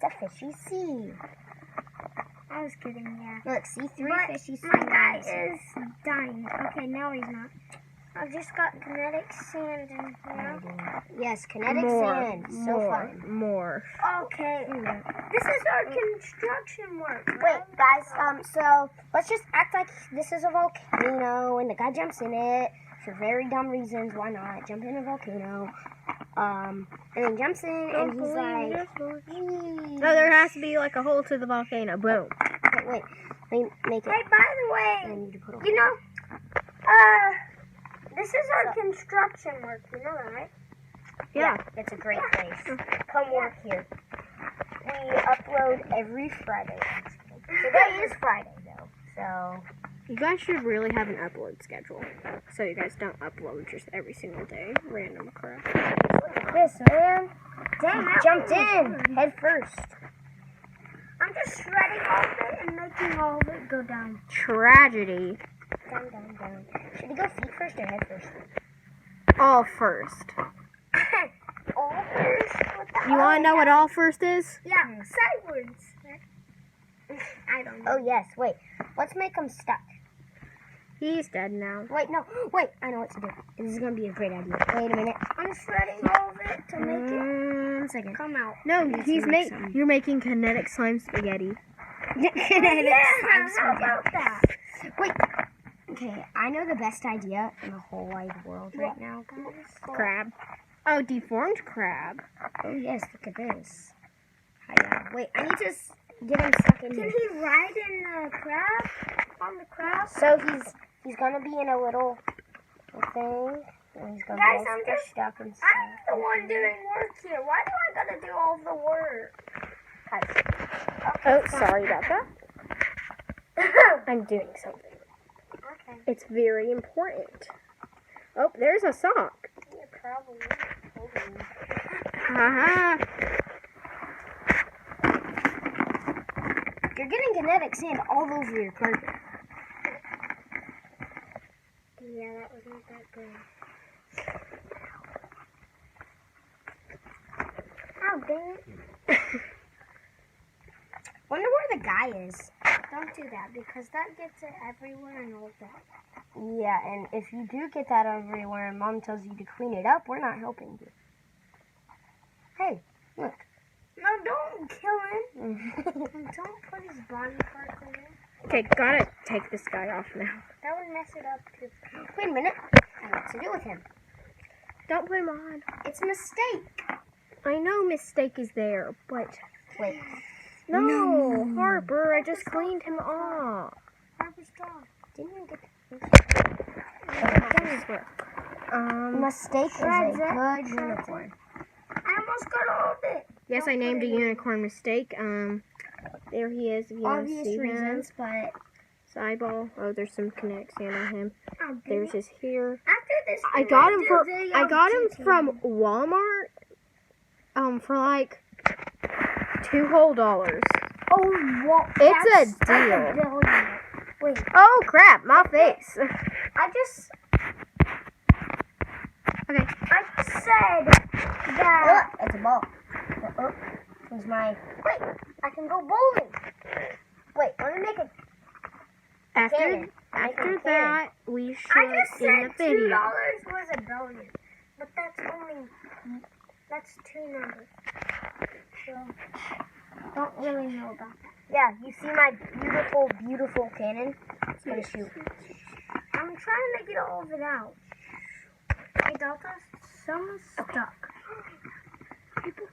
it's a fishy sea. I was kidding, yeah. Look, see, 3 fishy sea. My guy is dying. Okay, now he's not. I just got kinetic sand in here. Yes, kinetic sand. So fun. More. Okay. This is our construction work. Wait, guys, so let's just act like this is a volcano and the guy jumps in it for very dumb reasons. Why not? Jump in a volcano. And then jumps in and he's like, No, there has to be like a hole to the volcano. Boom. Okay, wait. Let me make it. Hey, by the way, you know, this is our construction work. You know that, right? Yeah. It's a great place. Come work here. We upload every Friday. Today is Friday, though, so... You guys should really have an upload schedule, so you guys don't upload just every single day, random crap. Look at this, man. Dang, he jumped in, head first. I'm just shredding all of it and making all of it go down. Tragedy. Down, down, down. Should we go feet first or head first? All first. All first? You want to know what all first is? Yeah, sideways. I don't know. Oh, yes, wait. Let's make him stuck. He's dead now. Wait, no. Wait, I know what to do. This is going to be a great idea. Wait a minute. I'm shredding all of it to make it 1 second. come out. No, you're making kinetic slime spaghetti. How about that? Wait. Okay, I know the best idea in the whole wide world right now, guys. Crab. Oh, deformed crab. Oh, yes, look at this. Wait, I need to get him stuck in here. Can he ride in the crab? On the crab? So he's gonna be in a little thing. And he's gonna Guys, get stuck and stuff. I'm the one doing work here. Why do I gotta do all the work? Oh, sorry about that. I'm doing something. Okay. It's very important. Oh, there's a sock. Yeah, probably. Haha. You're getting kinetic sand all over your carpet. Yeah, that wasn't that good. Oh, dang it. Wonder where the guy is. Don't do that because that gets it everywhere and all that. Yeah, and if you do get that everywhere and Mom tells you to clean it up, we're not helping you. Hey, look. No, don't kill him. And don't put his body parts in there. Okay, gotta take this guy off now. That would mess it up too. Wait a minute. I know what to do with him. Don't put him on. It's a mistake. I know mistake is there, but... Wait. No, Harper, I just cleaned him off. Harper's strong. Didn't you get Mistake is a good unicorn. I almost got all of it. Yes, I named a unicorn Mistake. There he is, if you want to see reasons, him. but Eyeball. Oh, there's some kinetic sand on him. Oh, There's his hair. after this, I got him from Walmart. For like $2 whole. Oh, well, It's a that's deal. a billion. Wait, Oh crap! My face. I just Okay. said that. it's a ball. Here's my. Wait, I can go bowling. Wait, let me make it. After that, we I should just in the said video. $2 was a billion, but that's two numbers. So don't really know about that. Yeah, you see my beautiful, beautiful cannon? It's gonna shoot. I'm trying to get all of it out. Hey, Delta, someone's stuck. People